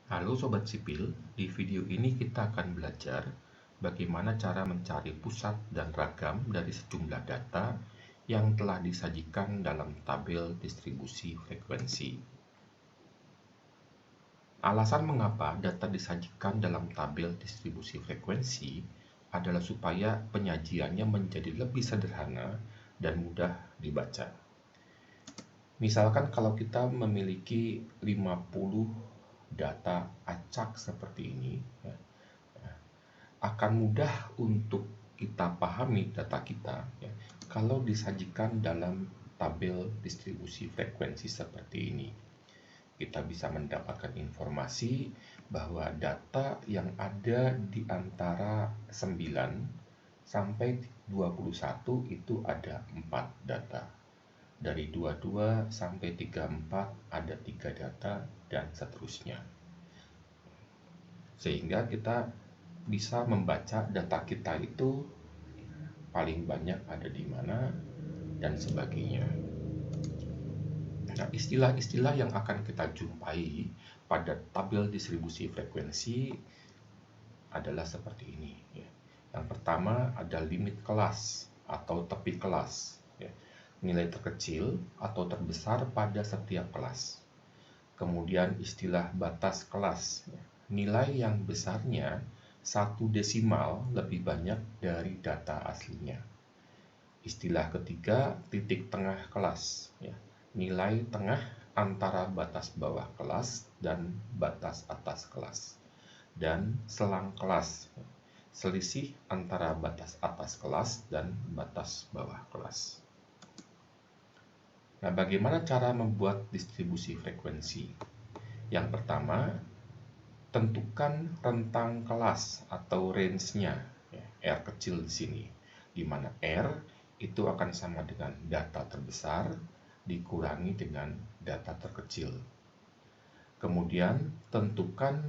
Halo Sobat Sipil, di video ini kita akan belajar bagaimana cara mencari pusat dan ragam dari sejumlah data yang telah disajikan dalam tabel distribusi frekuensi. Alasan mengapa data disajikan dalam tabel distribusi frekuensi adalah supaya penyajiannya menjadi lebih sederhana dan mudah dibaca. Misalkan kalau kita memiliki 50 data acak seperti ini, akan mudah untuk kita pahami data kita kalau disajikan dalam tabel distribusi frekuensi seperti ini. Kita bisa mendapatkan informasi bahwa data yang ada di antara 9 sampai 21 itu ada 4 data. Dari 22 sampai 34 ada 3 data dan seterusnya. Sehingga kita bisa membaca data kita itu paling banyak ada di mana dan sebagainya. Nah, istilah-istilah yang akan kita jumpai pada tabel distribusi frekuensi adalah seperti ini. Yang pertama ada limit kelas atau tepi kelas, nilai terkecil atau terbesar pada setiap kelas. Kemudian istilah batas kelas, nilai yang besarnya 1 desimal lebih banyak dari data aslinya. Istilah ketiga titik tengah kelas, nilai tengah antara batas bawah kelas dan batas atas kelas. Dan selang kelas, selisih antara batas atas kelas dan batas bawah kelas. Nah, bagaimana cara membuat distribusi frekuensi? Yang pertama, tentukan rentang kelas atau range-nya, R kecil di sini, di mana R itu akan sama dengan data terbesar dikurangi dengan data terkecil. Kemudian tentukan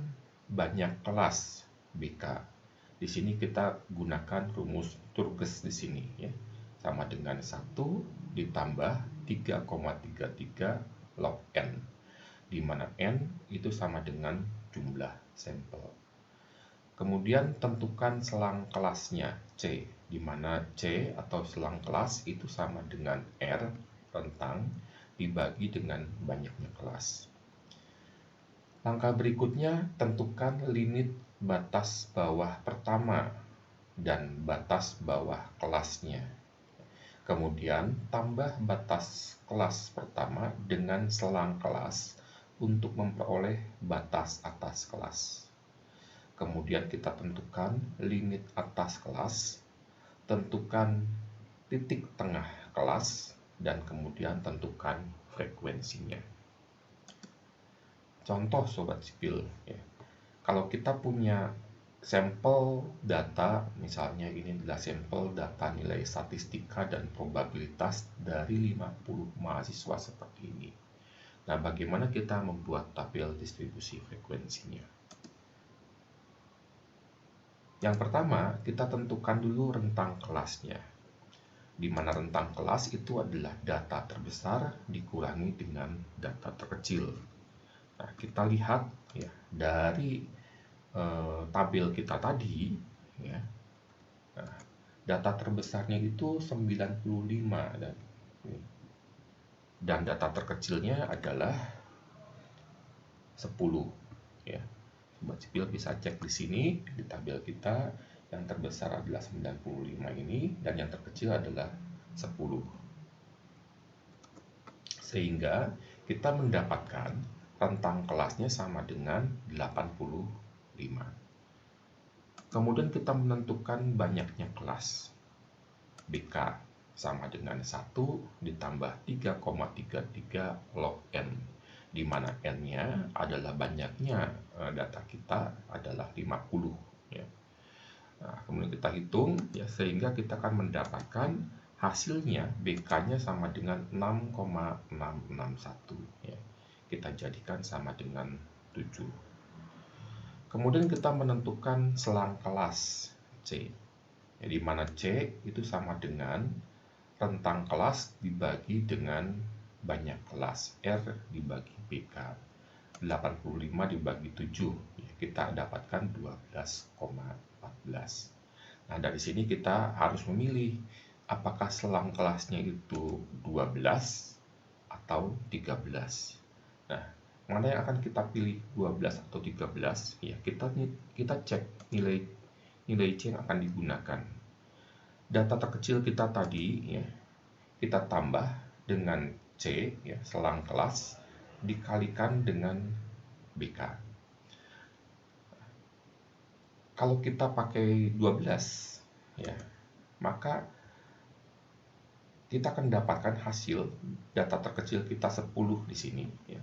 banyak kelas, BK. Di sini kita gunakan rumus Turges di sini, sama dengan 1 ditambah 3,33 log N, di mana N itu sama dengan jumlah sampel. Kemudian tentukan selang kelasnya, C, di mana C atau selang kelas itu sama dengan R rentang dibagi dengan banyaknya kelas. Langkah berikutnya, tentukan limit batas bawah pertama dan batas bawah kelasnya. Kemudian tambah batas kelas pertama dengan selang kelas untuk memperoleh batas atas kelas. Kemudian kita tentukan limit atas kelas, tentukan titik tengah kelas, dan kemudian tentukan frekuensinya. Contoh Sobat Sipil, kalau kita punya sampel data, misalnya ini adalah sampel data nilai statistika dan probabilitas dari 50 mahasiswa seperti ini. Nah, bagaimana kita membuat tabel distribusi frekuensinya? Yang pertama, kita tentukan dulu rentang kelasnya, di mana rentang kelas itu adalah data terbesar dikurangi dengan data terkecil. Nah, kita lihat dari tabel kita tadi, data terbesarnya itu 95 dan data terkecilnya adalah 10. Sobat Sipil bisa cek di sini di tabel kita, yang terbesar adalah 95 ini dan yang terkecil adalah 10. Sehingga kita mendapatkan rentang kelasnya sama dengan 85. Kemudian kita menentukan banyaknya kelas, BK sama dengan 1 ditambah 3,33 log N, di mana N-nya adalah banyaknya data kita adalah 50. Nah, kemudian kita hitung, sehingga kita akan mendapatkan hasilnya BK-nya sama dengan 6,661. Kita jadikan sama dengan 7. Kemudian kita menentukan selang kelas C, di mana C itu sama dengan rentang kelas dibagi dengan banyak kelas, R dibagi BK. 85 dibagi 7, ya, kita dapatkan 12,14. Nah, dari sini kita harus memilih apakah selang kelasnya itu 12 atau 13. Nah, mana yang akan kita pilih, 12 atau 13? Ya, kita cek nilai C yang akan digunakan. Data terkecil kita tadi, ya, kita tambah dengan C, ya, selang kelas, dikalikan dengan BK. Kalau kita pakai 12, ya, maka kita akan dapatkan hasil data terkecil kita 10 di sini, ya.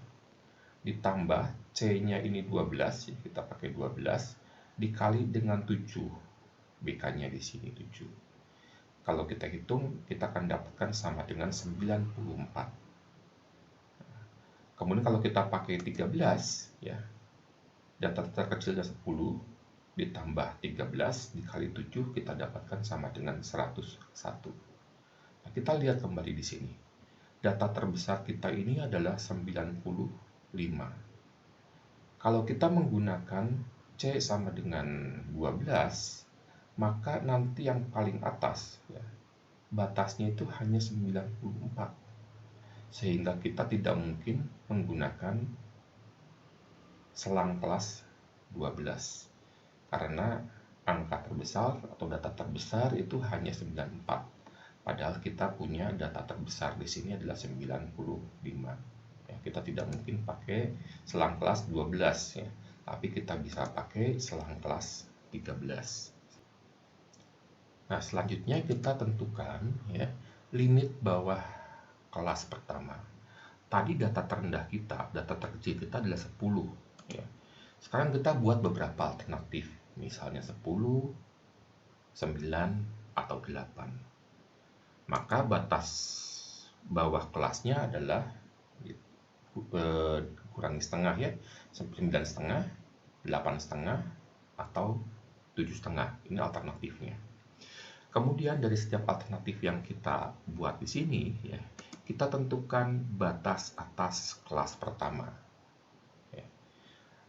Ditambah C-nya ini 12, ya, kita pakai 12 dikali dengan 7. BK-nya di sini 7. Kalau kita hitung, kita akan dapatkan sama dengan 94. Kemudian kalau kita pakai 13, ya, data terkecilnya 10 ditambah 13 dikali 7, kita dapatkan sama dengan 101. Nah, kita lihat kembali di sini. Data terbesar kita ini adalah 95. Kalau kita menggunakan C sama dengan 12, maka nanti yang paling atas, ya, batasnya itu hanya 94. Sehingga kita tidak mungkin menggunakan selang kelas 12. Karena angka terbesar atau data terbesar itu hanya 94. Padahal kita punya data terbesar di sini adalah 95. Ya, kita tidak mungkin pakai selang kelas 12, ya, tapi kita bisa pakai selang kelas 13. Nah, selanjutnya kita tentukan, ya, limit bawah kelas pertama. Tadi data terendah kita, data terkecil kita adalah 10, ya. Sekarang kita buat beberapa alternatif, misalnya 10, 9, atau 8. Maka batas bawah kelasnya adalah kurangi setengah, ya, 9,5, 8,5, atau 7,5. Ini alternatifnya. Kemudian dari setiap alternatif yang kita buat di sini, ya, kita tentukan batas atas kelas pertama. Ya.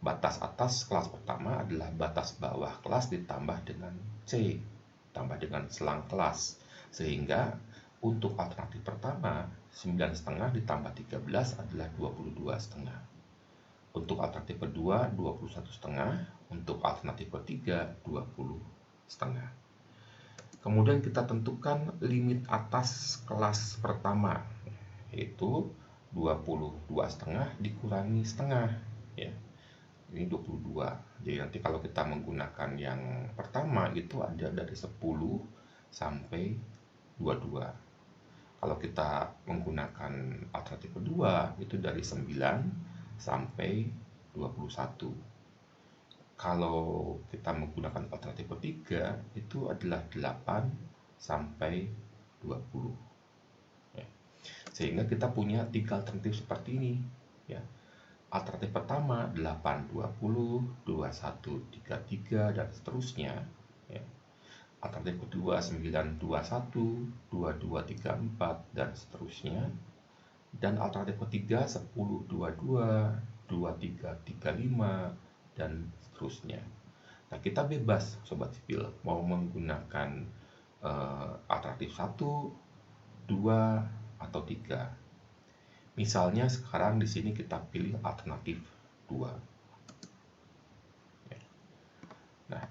Batas atas kelas pertama adalah batas bawah kelas ditambah dengan C, tambah dengan selang kelas. Sehingga untuk alternatif pertama, 9,5 ditambah 13 adalah 22,5. Untuk alternatif kedua, 21,5. Untuk alternatif ketiga, 20,5. Kemudian kita tentukan limit atas kelas pertama, yaitu 22,5 dikurangi setengah, ya. Ini 22. Jadi nanti kalau kita menggunakan yang pertama itu ada dari 10 sampai 22. Kalau kita menggunakan alternatif kedua itu dari 9 sampai 21. Kalau kita menggunakan alternatif ketiga itu adalah 8 sampai 20. Ya. Sehingga kita punya 3 alternatif seperti ini, ya. Alternatif pertama 8, 20, 21, 33, dan seterusnya, ya. Alternatif kedua 9, 21, 22, 34, dan seterusnya. Dan alternatif ketiga 10, 22, 23, 35, dan seterusnya. Nah, kita bebas, Sobat Sipil, mau menggunakan alternatif 1, 2, atau 3. Misalnya sekarang di sini kita pilih alternatif 2. Ya. Nah,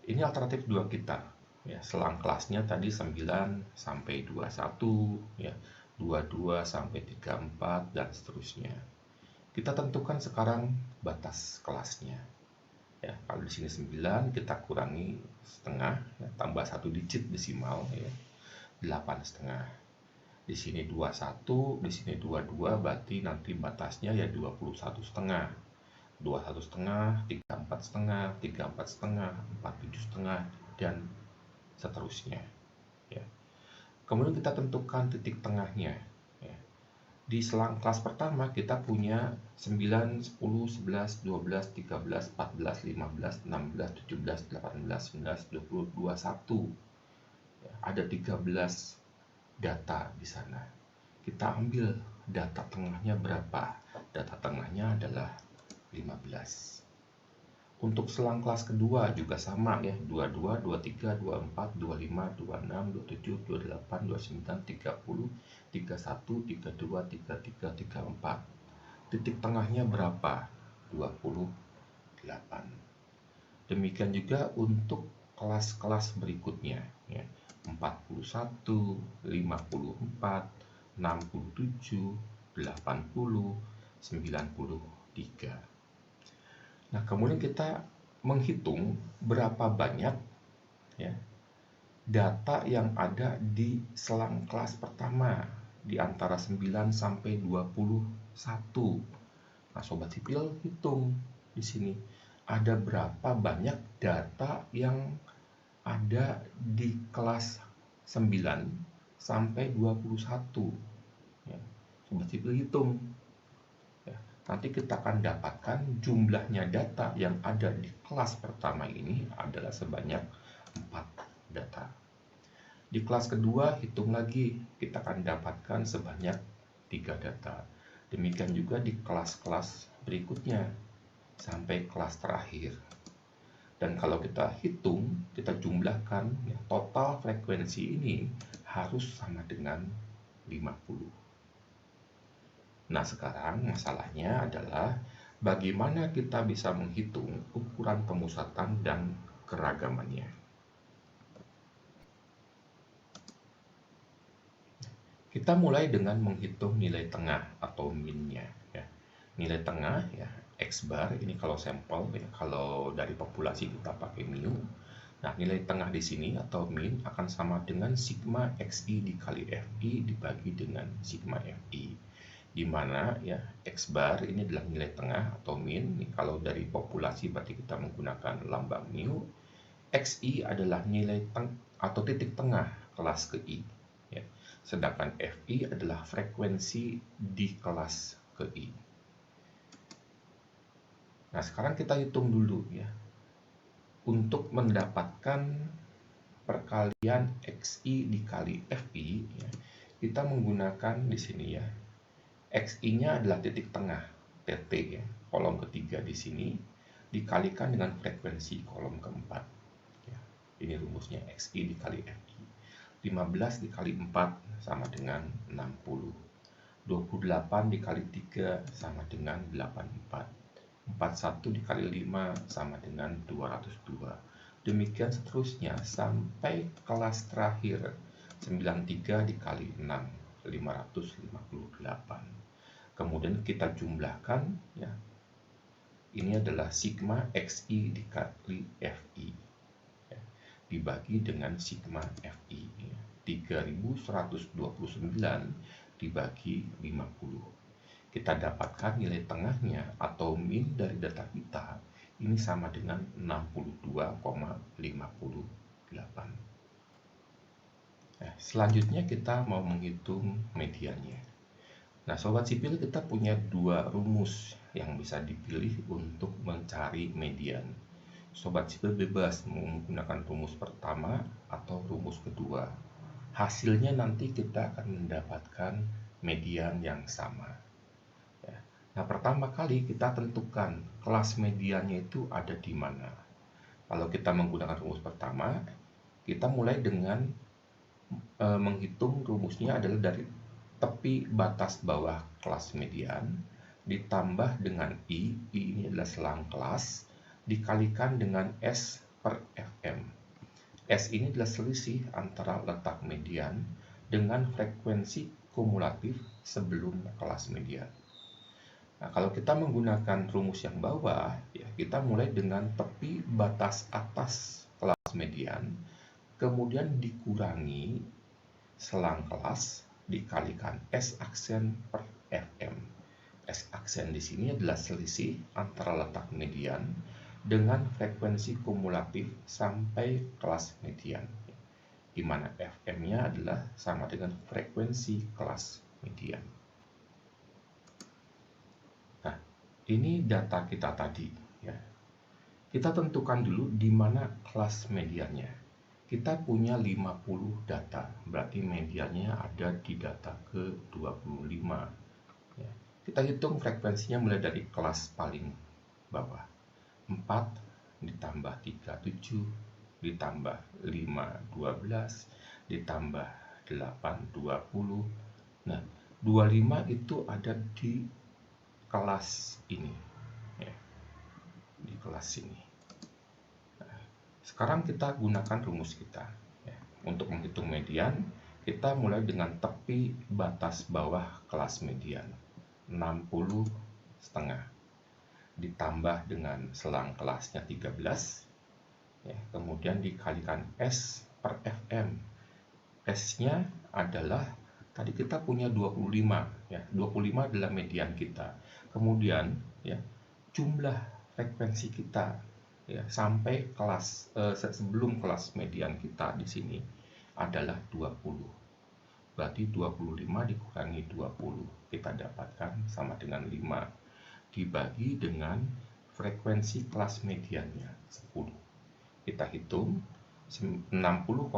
ini alternatif 2 kita. Ya, selang kelasnya tadi 9 sampai 21, ya, 22 sampai 34, dan seterusnya. Kita tentukan sekarang batas kelasnya. Ya, kalau di sini 9 kita kurangi setengah, ya, tambah 1 digit desimal, ya, 8,5. Di sini 21, di sini 22, berarti nanti batasnya ya 21,5. 21,5, 34,5, 34,5, 47,5, dan seterusnya, ya. Kemudian kita tentukan titik tengahnya, ya. Di selang kelas pertama kita punya 9, 10, 11, 12, 13, 14, 15, 16, 17, 18, 19, 20, 21. Ya, ada 13 data di sana. Kita ambil data tengahnya berapa? Data tengahnya adalah 15. Untuk selang kelas kedua juga sama ya, 22, 23, 24, 25, 26, 27, 28, 29, 30, 31, 32, 33, 34. Titik tengahnya berapa? 28. Demikian juga untuk kelas-kelas berikutnya ya. 41, 54, 67, 80, 93. Nah, kemudian kita menghitung berapa banyak ya data yang ada di selang kelas pertama di antara 9 sampai 21. Nah, sobat sipil hitung di sini ada berapa banyak data yang ada di kelas 9 sampai 21. Ya, sobat sipil hitung. Nanti kita akan dapatkan jumlahnya data yang ada di kelas pertama ini adalah sebanyak 4 data. Di kelas kedua hitung lagi, kita akan dapatkan sebanyak 3 data. Demikian juga di kelas-kelas berikutnya sampai kelas terakhir. Dan kalau kita hitung, kita jumlahkan ya, total frekuensi ini harus sama dengan 50. Nah, sekarang masalahnya adalah bagaimana kita bisa menghitung ukuran pemusatan dan keragamannya. Kita mulai dengan menghitung nilai tengah atau min-nya. Ya. Nilai tengah ya X bar ini kalau sampel, ya, kalau dari populasi kita pakai mu. Nah, nilai tengah di sini atau min akan sama dengan sigma XI dikali FI dibagi dengan sigma FI. Di mana ya X bar ini adalah nilai tengah atau min. Kalau dari populasi berarti kita menggunakan lambang mu. XI adalah nilai atau titik tengah kelas ke I ya. Sedangkan FI adalah frekuensi di kelas ke I. Nah, sekarang kita hitung dulu ya. Untuk mendapatkan perkalian XI dikali FI ya, kita menggunakan di sini ya XI-nya adalah titik tengah TT ya, kolom ketiga di sini dikalikan dengan frekuensi kolom keempat. Ya, ini rumusnya XI dikali FI. 15 dikali 4 sama dengan 60. 28 dikali 3 sama dengan 84. 41 dikali 5 sama dengan 202. Demikian seterusnya sampai kelas terakhir 93 dikali 6. 558. Kemudian kita jumlahkan ya. Ini adalah sigma XI dikali FI ya, dibagi dengan sigma FI ya. 3129 dibagi 50. Kita dapatkan nilai tengahnya atau min dari data kita ini sama dengan 62,58. Nah, selanjutnya kita mau menghitung mediannya. Nah, sobat sipil, kita punya dua rumus yang bisa dipilih untuk mencari median. Sobat sipil bebas menggunakan rumus pertama atau rumus kedua. Hasilnya nanti kita akan mendapatkan median yang sama. Ya. Nah, pertama kali kita tentukan kelas mediannya itu ada di mana. Kalau kita menggunakan rumus pertama, kita mulai dengan menghitung rumusnya adalah dari tepi batas bawah kelas median ditambah dengan I ini adalah selang kelas, dikalikan dengan S per Fm. S ini adalah selisih antara letak median dengan frekuensi kumulatif sebelum kelas median. Nah, kalau kita menggunakan rumus yang bawah, ya, kita mulai dengan tepi batas atas kelas median, kemudian dikurangi selang kelas dikalikan S aksen per Fm. S aksen di sini adalah selisih antara letak median dengan frekuensi kumulatif sampai kelas median, di mana Fm-nya adalah sama dengan frekuensi kelas median. Nah, ini data kita tadi ya. Kita tentukan dulu di mana kelas mediannya. Kita punya 50 data, berarti mediannya ada di data ke-25. Ya. Kita hitung frekuensinya mulai dari kelas paling bawah. 4 ditambah 3, 7, ditambah 5, 12, ditambah 8, 20. Nah, 25 itu ada di kelas ini, ya, di kelas ini. Nah, sekarang kita gunakan rumus kita, ya. Untuk menghitung median, kita mulai dengan tepi batas bawah kelas median, 60,5. Ditambah dengan selang kelasnya 13, ya, kemudian dikalikan S per FM. S-nya adalah tadi kita punya 25, ya. 25 adalah median kita. Kemudian, ya, jumlah frekuensi kita, ya, sampai kelas sebelum kelas median kita di sini adalah 20. Berarti 25 dikurangi 20, kita dapatkan sama dengan 5 dibagi dengan frekuensi kelas mediannya 10. Kita hitung 60,5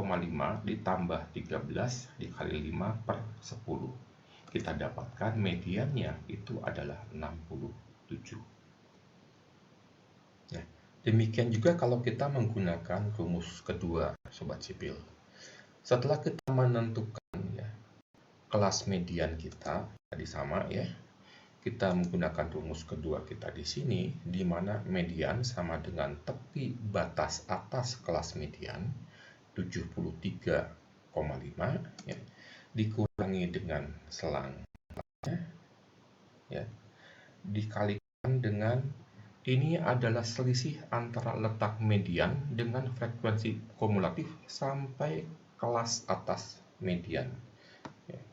ditambah 13 dikali 5 per 10. Kita dapatkan mediannya itu adalah 67. Ya, demikian juga kalau kita menggunakan rumus kedua, Sobat Sipil. Setelah kita menentukan, ya, kelas median kita tadi sama, ya, kita menggunakan rumus kedua kita di sini, di mana median sama dengan tepi batas atas kelas median 73,5, ya, dikurangi dengan selang, ya, dikalikan dengan ini adalah selisih antara letak median dengan frekuensi kumulatif sampai kelas atas median, ya.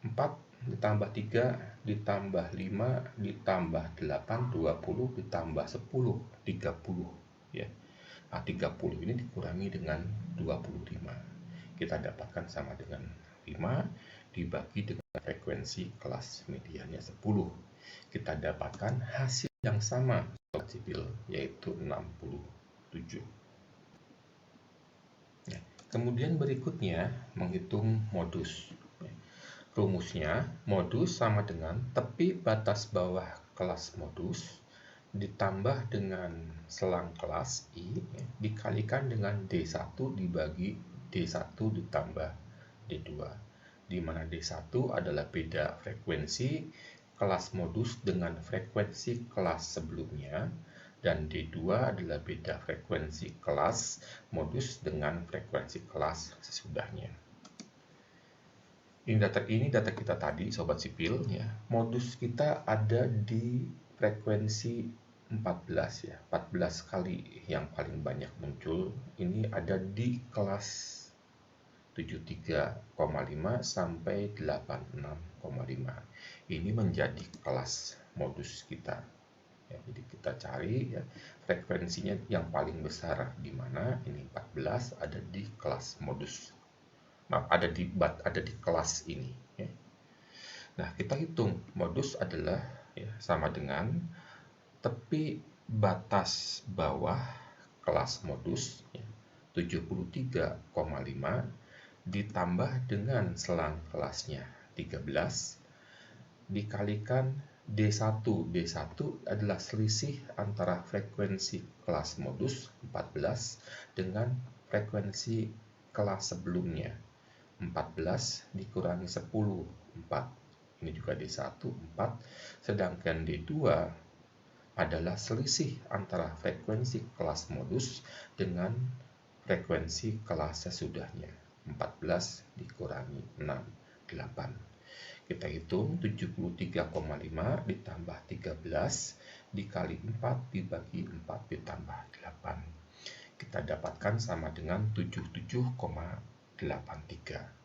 4 ditambah 3 ditambah 5 ditambah 8, 20 ditambah 10, 30, ya. Nah, 30 ini dikurangi dengan 25. Kita dapatkan sama dengan 5 dibagi dengan frekuensi kelas mediannya 10. Kita dapatkan hasil yang sama, Sobat Sipil, yaitu 67. Ya. Kemudian berikutnya menghitung modus. Rumusnya, modus sama dengan tepi batas bawah kelas modus ditambah dengan selang kelas I, ya, dikalikan dengan D1 dibagi D1 ditambah D2, di mana D1 adalah beda frekuensi kelas modus dengan frekuensi kelas sebelumnya, dan D2 adalah beda frekuensi kelas modus dengan frekuensi kelas sesudahnya. Ini data kita tadi, Sobat Sipil, ya. Modus kita ada di frekuensi 14, ya. 14 kali yang paling banyak muncul. Ini ada di kelas 73,5 sampai 86,5. Ini menjadi kelas modus kita. Ya, jadi kita cari, ya, frekuensinya yang paling besar di mana. Ini 14 ada di kelas modus. Ada di kelas ini, ya. Nah, kita hitung modus adalah, ya, sama dengan tepi batas bawah kelas modus, ya, 73,5 ditambah dengan selang kelasnya 13 dikalikan D1. D1 adalah selisih antara frekuensi kelas modus 14 dengan frekuensi kelas sebelumnya. 14 dikurangi 10, 4. Ini juga D1, 4. Sedangkan D2 adalah selisih antara frekuensi kelas modus dengan frekuensi kelas sesudahnya. 14 dikurangi 6, 8. Kita hitung 73,5 ditambah 13 dikali 4 dibagi 4 ditambah 8. Kita dapatkan sama dengan 77,83.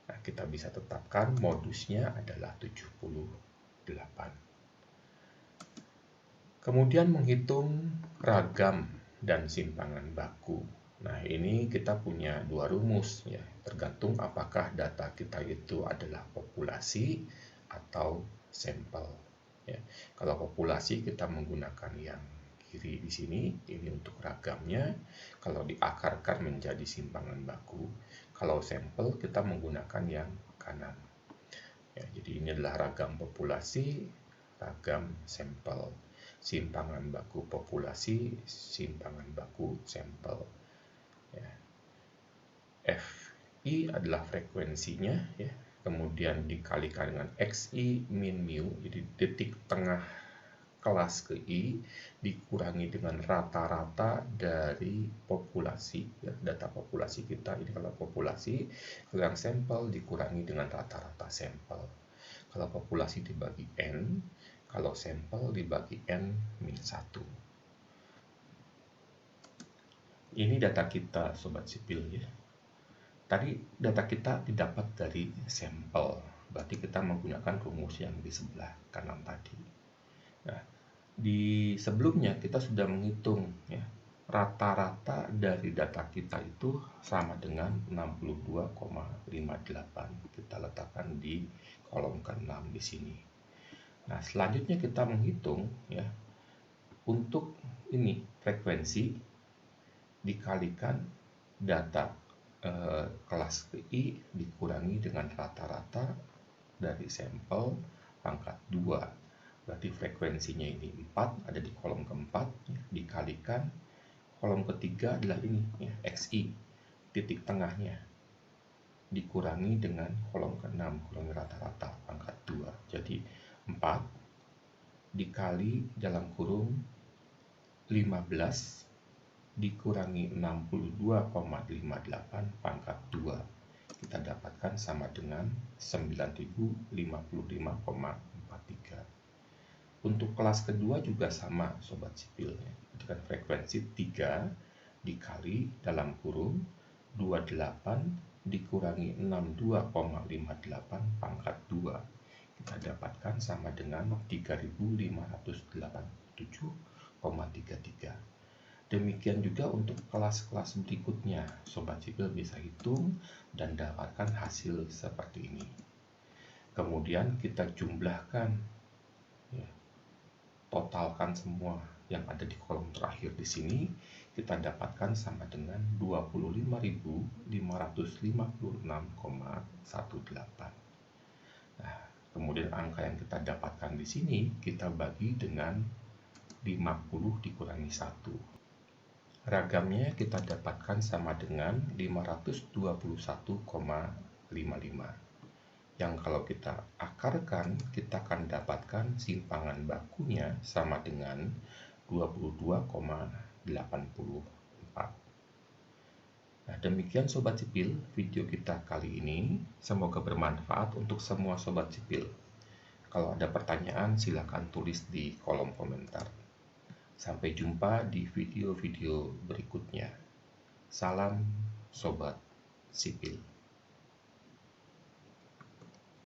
Nah, kita bisa tetapkan modusnya adalah 78. Kemudian menghitung ragam dan simpangan baku. Nah, ini kita punya dua rumus, ya, tergantung apakah data kita itu adalah populasi atau sampel, ya. Kalau populasi kita menggunakan yang kiri di sini, ini untuk ragamnya. Kalau diakarkan menjadi simpangan baku, kalau sampel kita menggunakan yang kanan, ya. Jadi ini adalah ragam populasi, ragam sampel. simpangan baku populasi, simpangan baku sampel. Ya. Fi adalah frekuensinya, ya. Kemudian dikalikan dengan Xi min mu, jadi detik tengah kelas ke I dikurangi dengan rata-rata dari populasi, ya, data populasi kita. Ini kalau populasi, kalau yang sampel dikurangi dengan rata-rata sampel. Kalau populasi dibagi N, kalau sampel dibagi N-1. Ini data kita, Sobat Sipil, ya. Tadi data kita didapat dari sampel, berarti kita menggunakan rumus yang di sebelah kanan tadi. Nah, di sebelumnya kita sudah menghitung, ya, rata-rata dari data kita itu sama dengan 62,58. Kita letakkan di kolom ke-6 di sini. Nah, selanjutnya kita menghitung, ya, untuk ini frekuensi dikalikan data kelas I dikurangi dengan rata-rata dari sampel pangkat 2. Berarti frekuensinya ini 4, ada di kolom keempat, ya, dikalikan kolom ketiga adalah ini, ya, Xi, titik tengahnya, dikurangi dengan kolom ke-6, kolom rata-rata pangkat 2. Jadi 4 dikali dalam kurung 15 dikurangi 62,58 pangkat 2. Kita dapatkan sama dengan 9055,43. Untuk kelas kedua juga sama, Sobat Sipil, ya. Dengan frekuensi 3 dikali dalam kurung 28 dikurangi 62,58 pangkat 2. Kita dapatkan sama dengan 3587,33. Demikian juga untuk kelas-kelas berikutnya, Sobat Sipil bisa hitung dan dapatkan hasil seperti ini. Kemudian kita jumlahkan, ya, totalkan semua yang ada di kolom terakhir di sini, kita dapatkan sama dengan 25.556,18. Nah, kemudian angka yang kita dapatkan di sini kita bagi dengan 50 dikurangi 1. Ragamnya kita dapatkan sama dengan 521,55. Yang kalau kita akarkan, kita akan dapatkan simpangan bakunya sama dengan 22,84. Nah, demikian Sobat Sipil video kita kali ini. Semoga bermanfaat untuk semua Sobat Sipil. Kalau ada pertanyaan silakan tulis di kolom komentar. Sampai jumpa di video-video berikutnya. Salam Sobat Sipil.